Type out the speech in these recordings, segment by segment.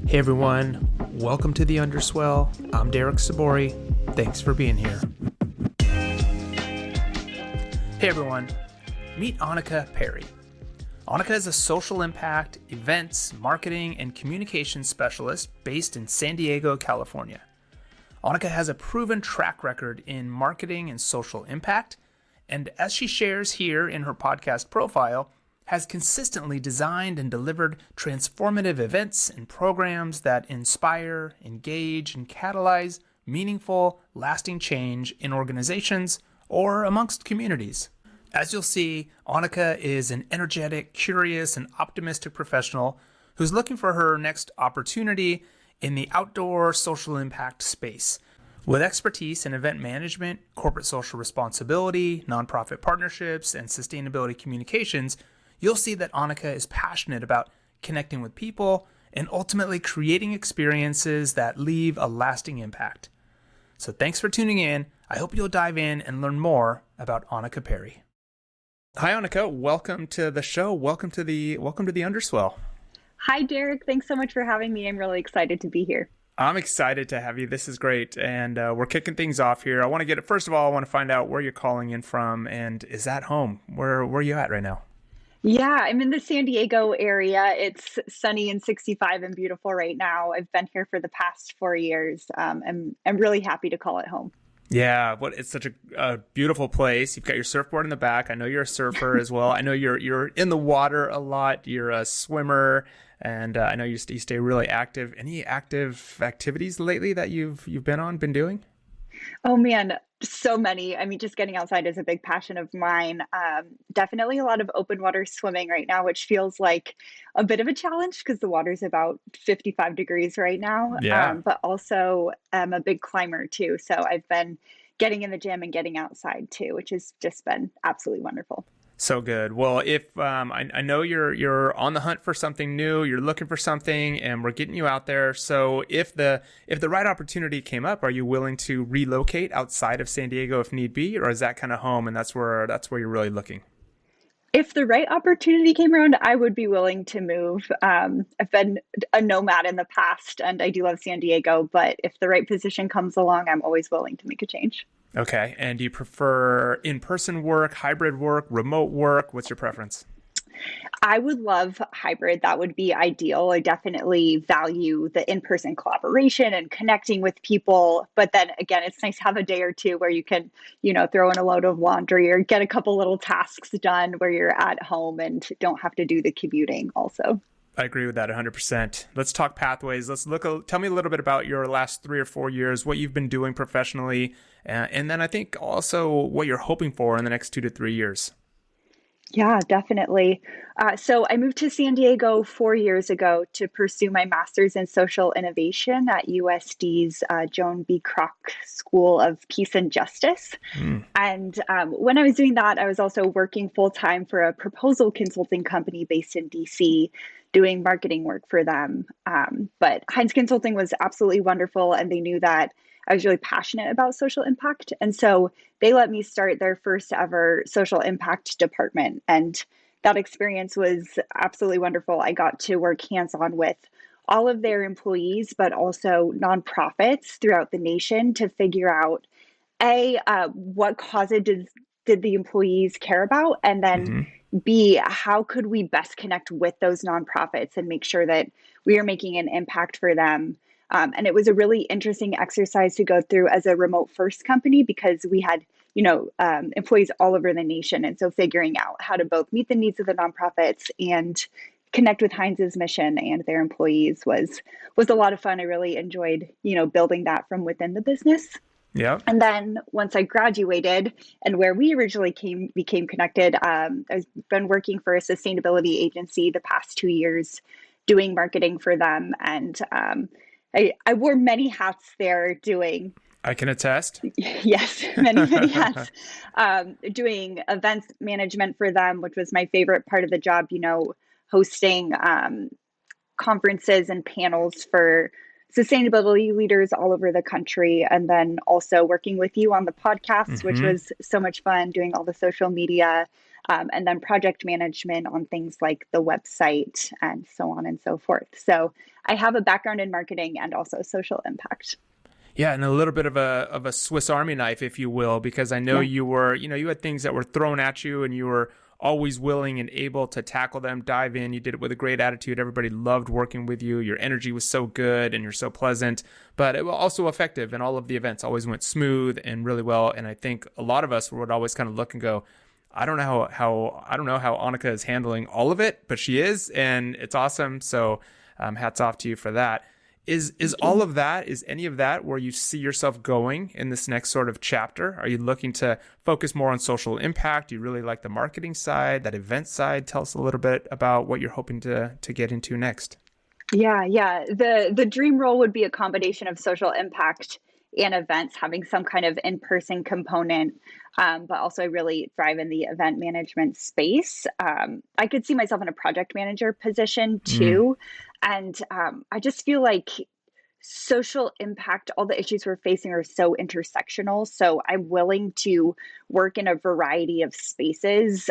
Hey everyone, welcome to the Underswell. I'm Derek Sabori. Thanks for being here. Hey everyone, meet Annika Perry. Annika is a social impact, events, marketing, and communications specialist based in San Diego, California. Annika has a proven track record in marketing and social impact, and as she shares here in her podcast profile, has consistently designed and delivered transformative events and programs that inspire, engage, and catalyze meaningful, lasting change in organizations or amongst communities. As you'll see, Annika is an energetic, curious, and optimistic professional who's looking for her next opportunity in the outdoor social impact space. With expertise in event management, corporate social responsibility, nonprofit partnerships, and sustainability communications, you'll see that Annika is passionate about connecting with people and ultimately creating experiences that leave a lasting impact. So thanks for tuning in. I hope you'll dive in and learn more about Annika Perry. Hi, Annika. Welcome to the show. Welcome to the Underswell. Hi, Derek. Thanks so much for having me. I'm really excited to be here. I'm excited to have you. This is great. And we're kicking things off here. I want to first of all, I want to find out where you're calling in from, and is that home? Where are you at right now? Yeah, I'm in the San Diego area. It's sunny and 65 and beautiful right now. I've been here for the past 4 years. I'm really happy to call it home. Yeah, it's such a beautiful place. You've got your surfboard in the back. I know you're a surfer as well. I know you're in the water a lot. You're a swimmer, and I know you stay really active. Any active activities lately that you've been doing? Oh man, so many. I mean, just getting outside is a big passion of mine. Definitely a lot of open water swimming right now, which feels like a bit of a challenge because the water's about 55 degrees right now. Yeah. But also I'm a big climber too. So I've been getting in the gym and getting outside too, which has just been absolutely wonderful. So good. Well, if I know you're on the hunt for something new, you're looking for something, and we're getting you out there. So if the right opportunity came up, are you willing to relocate outside of San Diego if need be, or is that kind of home and that's where you're really looking? If the right opportunity came around, I would be willing to move. I've been a nomad in the past and I do love San Diego, but if the right position comes along, I'm always willing to make a change. Okay. And do you prefer in-person work, hybrid work, remote work? What's your preference? I would love hybrid. That would be ideal. I definitely value the in-person collaboration and connecting with people. But then again, it's nice to have a day or two where you can, throw in a load of laundry or get a couple little tasks done where you're at home and don't have to do the commuting also. I agree with that 100%. Let's talk pathways. Tell me a little bit about your last 3 or 4 years, what you've been doing professionally, and then I think also what you're hoping for in the next 2 to 3 years. Yeah, definitely. So I moved to San Diego 4 years ago to pursue my master's in social innovation at USD's Joan B. Kroc School of Peace and Justice. And when I was doing that, I was also working full time for a proposal consulting company based in DC, doing marketing work for them. But Heinz Consulting was absolutely wonderful, and they knew that I was really passionate about social impact. And so they let me start their first ever social impact department. And that experience was absolutely wonderful. I got to work hands-on with all of their employees, but also nonprofits throughout the nation to figure out what causes did the employees care about? And then B, how could we best connect with those nonprofits and make sure that we are making an impact for them? And it was a really interesting exercise to go through as a remote first company because we had, employees all over the nation. And so figuring out how to both meet the needs of the nonprofits and connect with Heinz's mission and their employees was a lot of fun. I really enjoyed, building that from within the business. Yeah. And then once I graduated and where we originally became connected, I've been working for a sustainability agency the past 2 years, doing marketing for them. And I wore many hats there doing. I can attest. Yes, many hats. Doing events management for them, which was my favorite part of the job, hosting conferences and panels for sustainability leaders all over the country. And then also working with you on the podcast, which was so much fun, doing all the social media. and then project management on things like the website and so on and so forth. So I have a background in marketing and also social impact. Yeah, and a little bit of a Swiss Army knife, if you will, because I know Yeah. you were, you had things that were thrown at you and you were always willing and able to tackle them, dive in. You did it with a great attitude. Everybody loved working with you. Your energy was so good and you're so pleasant, but it was also effective, and all of the events always went smooth and really well. And I think a lot of us would always kind of look and go, I don't know how Annika is handling all of it, but she is, and it's awesome. So hats off to you for that. Is all of that, is any of that where you see yourself going in this next sort of chapter? Are you looking to focus more on social impact? Do you really like the marketing side, that event side? Tell us a little bit about what you're hoping to get into next. Yeah, yeah. The dream role would be a combination of social impact and events, having some kind of in-person component, but also I really thrive in the event management space. I could see myself in a project manager position Mm. too. And I just feel like social impact, all the issues we're facing are so intersectional. So I'm willing to work in a variety of spaces,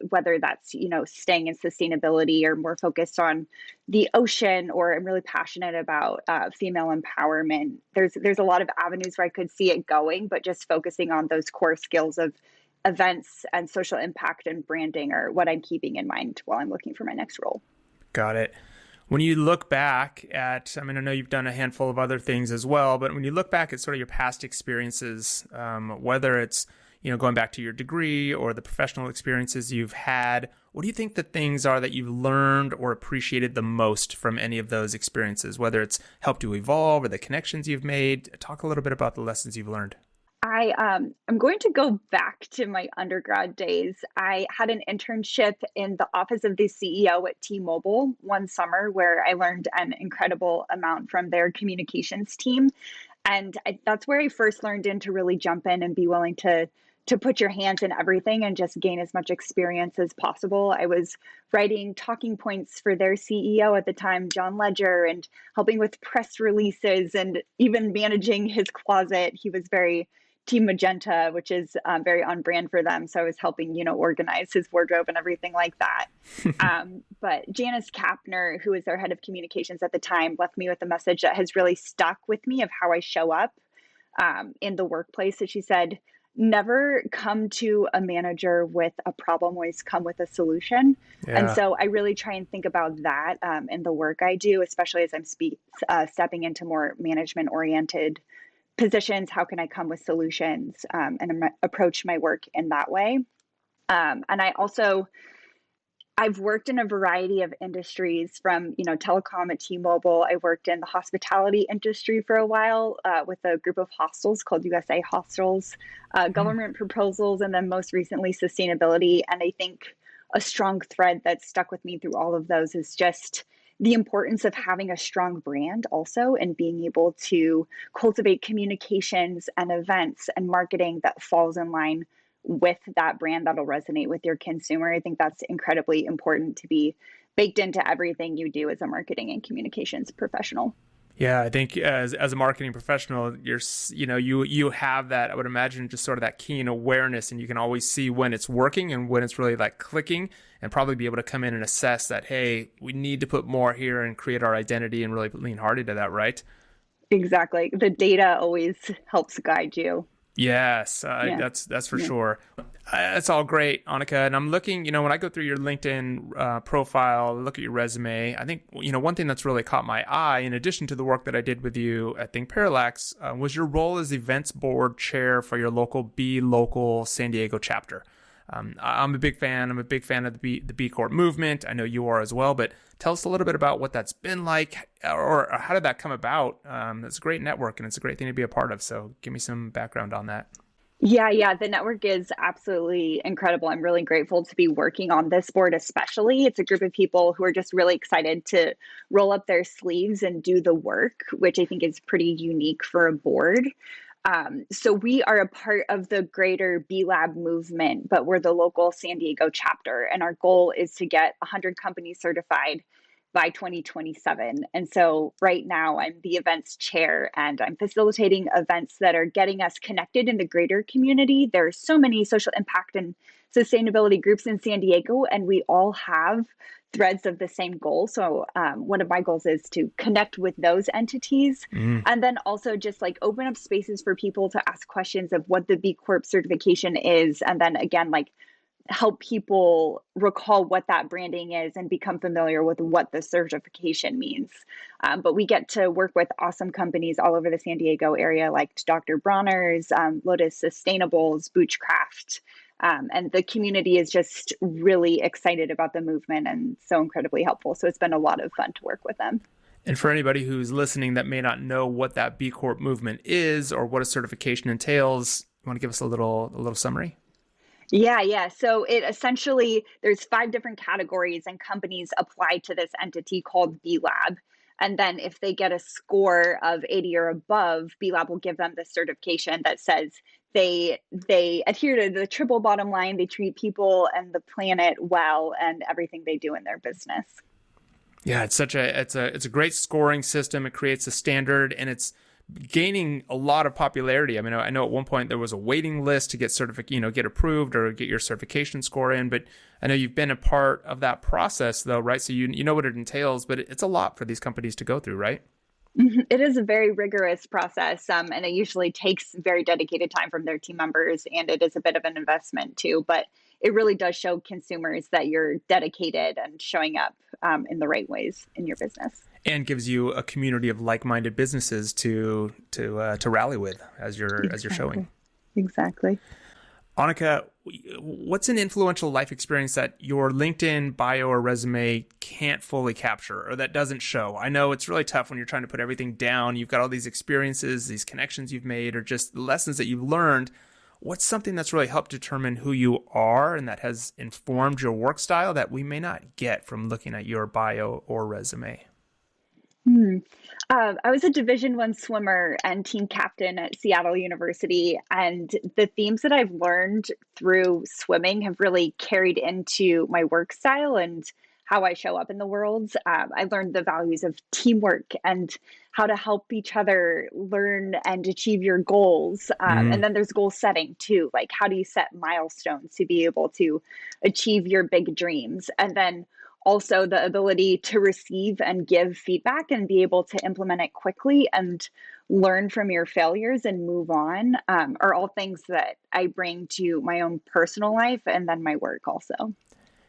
whether that's, staying in sustainability or more focused on the ocean, or I'm really passionate about female empowerment. There's a lot of avenues where I could see it going, but just focusing on those core skills of events and social impact and branding are what I'm keeping in mind while I'm looking for my next role. Got it. When you look back at, I mean, I know you've done a handful of other things as well, but when you look back at sort of your past experiences, whether it's, going back to your degree or the professional experiences you've had, what do you think the things are that you've learned or appreciated the most from any of those experiences, whether it's helped you evolve or the connections you've made? Talk a little bit about the lessons you've learned. I'm going to go back to my undergrad days. I had an internship in the office of the CEO at T-Mobile one summer where I learned an incredible amount from their communications team. And that's where I first learned to really jump in and be willing to put your hands in everything and just gain as much experience as possible. I was writing talking points for their CEO at the time, John Ledger, and helping with press releases and even managing his closet. He was very Team Magenta, which is very on brand for them. So I was helping, organize his wardrobe and everything like that. But Janice Kapner, who was their head of communications at the time, left me with a message that has really stuck with me of how I show up in the workplace. And she said, never come to a manager with a problem, always come with a solution. And Yeah. so I really try and think about that in the work I do, especially as I'm stepping into more management oriented positions. How can I come with solutions and approach my work in that way? And I've worked in a variety of industries from, telecom at T-Mobile. I worked in the hospitality industry for a while with a group of hostels called USA Hostels, Hmm. government proposals, and then most recently sustainability. And I think a strong thread that stuck with me through all of those is just the importance of having a strong brand also, and being able to cultivate communications and events and marketing that falls in line with that brand that'll resonate with your consumer. I think that's incredibly important to be baked into everything you do as a marketing and communications professional. Yeah, I think as a marketing professional, you have that. I would imagine just sort of that keen awareness, and you can always see when it's working and when it's really like clicking, and probably be able to come in and assess that. Hey, we need to put more here and create our identity and really lean hard into that, right? Exactly. The data always helps guide you. Yes, Yeah. that's for Yeah. sure. That's all great, Annika. And I'm looking, when I go through your LinkedIn profile, look at your resume. I think one thing that's really caught my eye, in addition to the work that I did with you at Think Parallax, was your role as events board chair for your local Be Local San Diego chapter. I'm a big fan. I'm a big fan of the B Corp movement. I know you are as well. But tell us a little bit about what that's been like, or how did that come about? It's a great network, and it's a great thing to be a part of. So give me some background on that. Yeah, yeah, the network is absolutely incredible. I'm really grateful to be working on this board, especially. It's a group of people who are just really excited to roll up their sleeves and do the work, which I think is pretty unique for a board. So we are a part of the greater B Lab movement, but we're the local San Diego chapter. And our goal is to get 100 companies certified by 2027. And so right now I'm the events chair and I'm facilitating events that are getting us connected in the greater community. There are so many social impact and sustainability groups in San Diego, and we all have threads of the same goal. So one of my goals is to connect with those entities, and then also just like open up spaces for people to ask questions of what the B Corp certification is. And then again, like help people recall what that branding is and become familiar with what the certification means. But we get to work with awesome companies all over the San Diego area, like Dr. Bronner's, Lotus Sustainables, Boochcraft. And the community is just really excited about the movement and so incredibly helpful. So it's been a lot of fun to work with them. And for anybody who's listening that may not know what that B Corp movement is or what a certification entails, you want to give us a little summary? Yeah. So it essentially, there's 5 different categories and companies apply to this entity called B Lab. And then if they get a score of 80 or above, B Lab will give them the certification that says they adhere to the triple bottom line, they treat people and the planet well, and everything they do in their business. Yeah, it's a great scoring system. It creates a standard, and it's gaining a lot of popularity. I mean, I know at one point there was a waiting list to get get approved or get your certification score in, but I know you've been a part of that process though, right? So you know what it entails, but it's a lot for these companies to go through, right? It is a very rigorous process, and it usually takes very dedicated time from their team members, and it is a bit of an investment too, but it really does show consumers that you're dedicated and showing up in the right ways in your business. And gives you a community of like-minded businesses to rally with as you're showing. Exactly. Annika, what's an influential life experience that your LinkedIn bio or resume can't fully capture or that doesn't show? I know it's really tough when you're trying to put everything down. You've got all these experiences, these connections you've made, or just lessons that you've learned. What's something that's really helped determine who you are and that has informed your work style that we may not get from looking at your bio or resume? I was a Division I swimmer and team captain at Seattle University, and the themes that I've learned through swimming have really carried into my work style and how I show up in the world. I learned the values of teamwork and how to help each other learn and achieve your goals. And then there's goal setting too, like how do you set milestones to be able to achieve your big dreams? And then also the ability to receive and give feedback and be able to implement it quickly and learn from your failures and move on are all things that I bring to my own personal life and then my work also.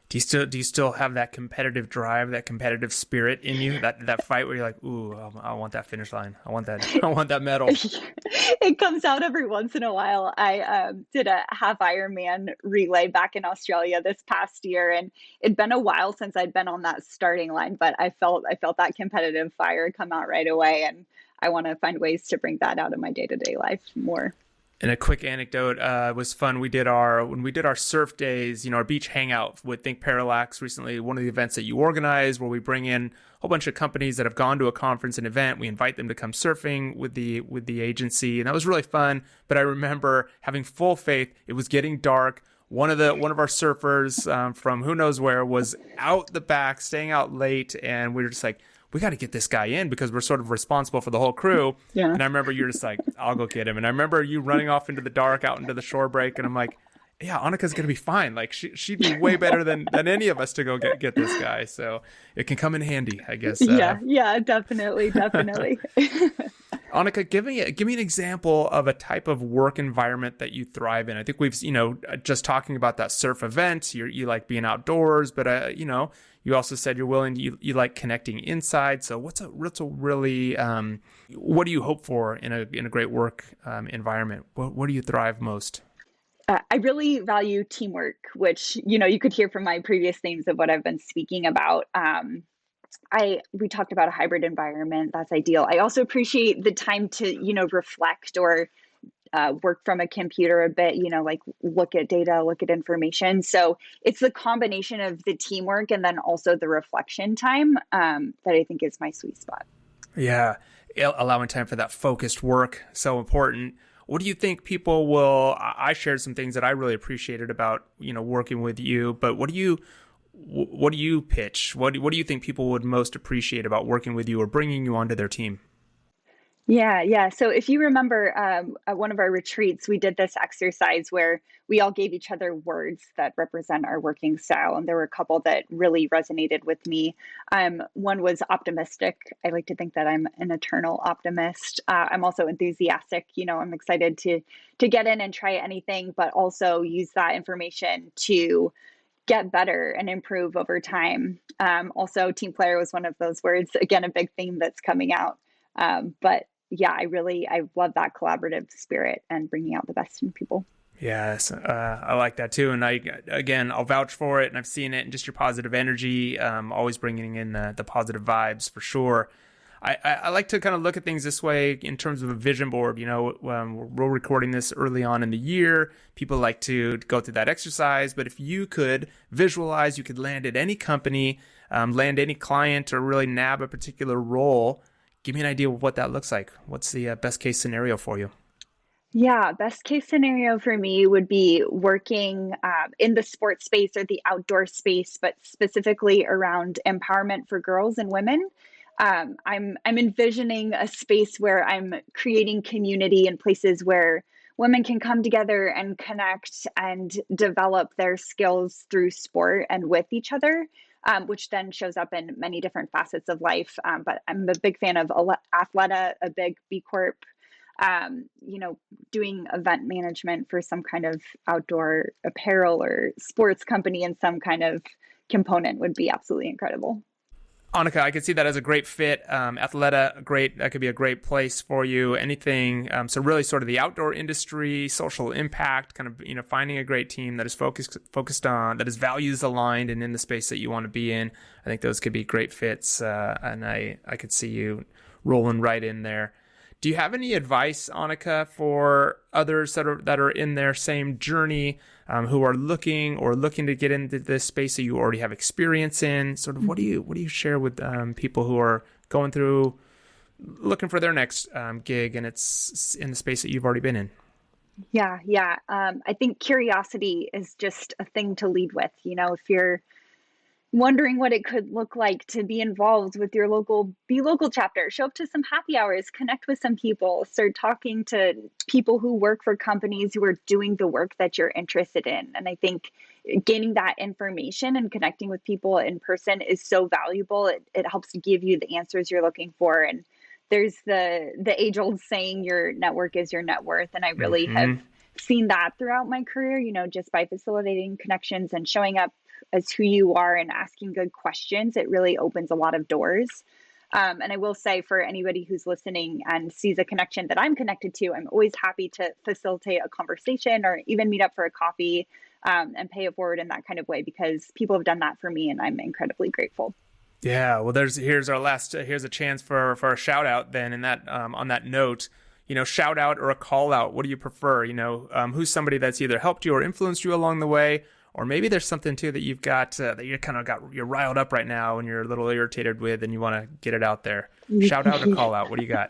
Do you still have that competitive drive, that competitive spirit in you, that fight where you're like, ooh, I want that finish line. I want that medal. It comes out every once in a while. I did a half Ironman relay back in Australia this past year, and it'd been a while since I'd been on that starting line, but I felt that competitive fire come out right away, and I want to find ways to bring that out in my day-to-day life more. And a quick anecdote was fun. When we did our surf days, our beach hangout with Think Parallax recently, one of the events that you organize where we bring in a whole bunch of companies that have gone to a conference and event. We invite them to come surfing with the agency, and that was really fun. But I remember having full faith. It was getting dark. One of our surfers from who knows where was out the back, staying out late, and we were just like, we got to get this guy in because we're sort of responsible for the whole crew. Yeah. And I remember you're just like, I'll go get him. And I remember you running off into the dark out into the shore break. And I'm like, yeah, Annika's going to be fine. Like she'd be way better than any of us to go get this guy. So it can come in handy, I guess. Yeah, definitely. Annika, give me an example of a type of work environment that you thrive in. I think we've, just talking about that surf event, you like being outdoors, but you also said you're willing to, you like connecting inside. So what's a really, what do you hope for in a great work environment? What do you thrive most? I really value teamwork, which, you could hear from my previous themes of what I've been speaking about. We talked about a hybrid environment. That's ideal. I also appreciate the time to, reflect or work from a computer a bit, like look at data, look at information. So it's the combination of the teamwork and then also the reflection time that I think is my sweet spot. Yeah. Allowing time for that focused work. So important. What do you think people will, I shared some things that I really appreciated about, working with you, but what do what do you pitch? What do you think people would most appreciate about working with you or bringing you onto their team? Yeah. So if you remember, at one of our retreats, we did this exercise where we all gave each other words that represent our working style. And there were a couple that really resonated with me. One was optimistic. I like to think that I'm an eternal optimist. I'm also enthusiastic. I'm excited to get in and try anything, but also use that information to get better and improve over time. Also, team player was one of those words. Again, a big theme that's coming out. But yeah, I love that collaborative spirit and bringing out the best in people. Yes, I like that too. And I'll vouch for it. And I've seen it, and just your positive energy, always bringing in the positive vibes for sure. I like to kind of look at things this way in terms of a vision board. We're recording this early on in the year. People like to go through that exercise. But if you could visualize, you could land at any company, land any client, or really nab a particular role. Give me an idea of what that looks like. What's the best case scenario for you? Yeah, best case scenario for me would be working in the sports space or the outdoor space, but specifically around empowerment for girls and women. I'm envisioning a space where I'm creating community and places where women can come together and connect and develop their skills through sport and with each other, which then shows up in many different facets of life. But I'm a big fan of Athleta, a big B Corp. Doing event management for some kind of outdoor apparel or sports company in some kind of component would be absolutely incredible. Annika, I could see that as a great fit. Athleta, that could be a great place for you. Anything, so really sort of the outdoor industry, social impact, kind of, finding a great team that is focused on, that is values aligned and in the space that you want to be in. I think those could be great fits, and I could see you rolling right in there. Do you have any advice, Annika, for others that are in their same journey, who are looking to get into this space that you already have experience in? Sort of, what do you share with people who are going through, looking for their next gig, and it's in the space that you've already been in? Yeah. I think curiosity is just a thing to lead with. If you're wondering what it could look like to be involved with your local chapter, show up to some happy hours, connect with some people, start talking to people who work for companies who are doing the work that you're interested in. And I think gaining that information and connecting with people in person is so valuable. It helps to give you the answers you're looking for. And there's the age old saying, your network is your net worth. And I really have seen that throughout my career, just by facilitating connections and showing up as who you are and asking good questions. It really opens a lot of doors. And I will say, for anybody who's listening and sees a connection that I'm connected to, I'm always happy to facilitate a conversation or even meet up for a coffee, and pay it forward in that kind of way, because people have done that for me and I'm incredibly grateful. Yeah, well, here's a chance for a shout out then. In that, on that note, shout out or a call out. What do you prefer? Who's somebody that's either helped you or influenced you along the way? Or maybe there's something too that you've got that you're riled up right now and you're a little irritated with, and you want to get it out there. Shout out or call out. What do you got?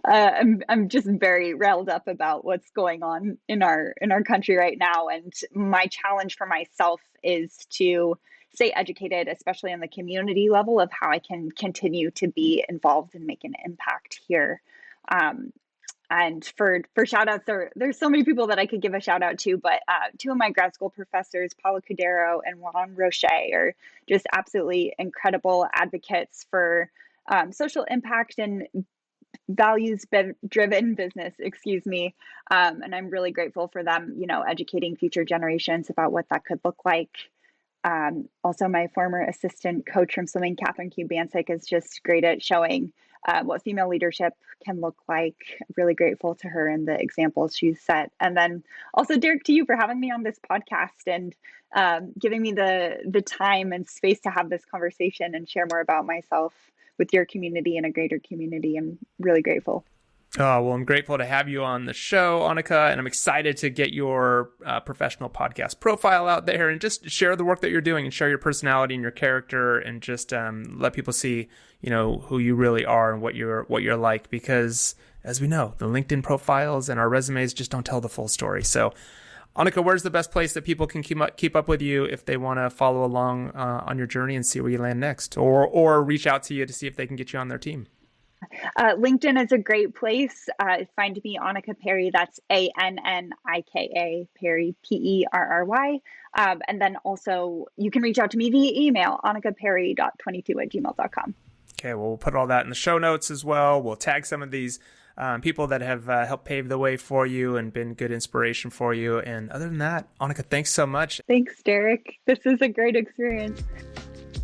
I'm just very riled up about what's going on in our country right now, and my challenge for myself is to stay educated, especially on the community level, of how I can continue to be involved and make an impact here. And for shout outs, there's so many people that I could give a shout out to, but two of my grad school professors, Paula Cudero and Juan Roche, are just absolutely incredible advocates for social impact and values-driven business, and I'm really grateful for them, educating future generations about what that could look like. Also, my former assistant coach from swimming, Catherine Cubancic, is just great at showing what female leadership can look like. Really grateful to her and the examples she's set. And then also, Derek, to you for having me on this podcast and giving me the time and space to have this conversation and share more about myself with your community and a greater community. I'm really grateful. Oh, well, I'm grateful to have you on the show, Annika, and I'm excited to get your professional podcast profile out there and just share the work that you're doing and share your personality and your character, and just let people see, who you really are and what you're like, because as we know, the LinkedIn profiles and our resumes just don't tell the full story. So Annika, where's the best place that people can keep up with you if they want to follow along on your journey and see where you land next, or reach out to you to see if they can get you on their team? LinkedIn is a great place. Find me, Annika Perry. That's Annika Perry, Perry. And then also you can reach out to me via email, annikaperry.22@gmail.com. Okay, well, we'll put all that in the show notes as well. We'll tag some of these people that have helped pave the way for you and been good inspiration for you. And other than that, Annika, thanks so much. Thanks, Derek. This is a great experience.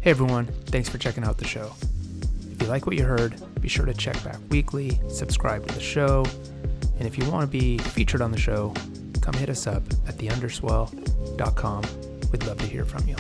Hey, everyone. Thanks for checking out the show. If you like what you heard, be sure to check back weekly, subscribe to the show, and if you want to be featured on the show, come hit us up at theunderswell.com. We'd love to hear from you.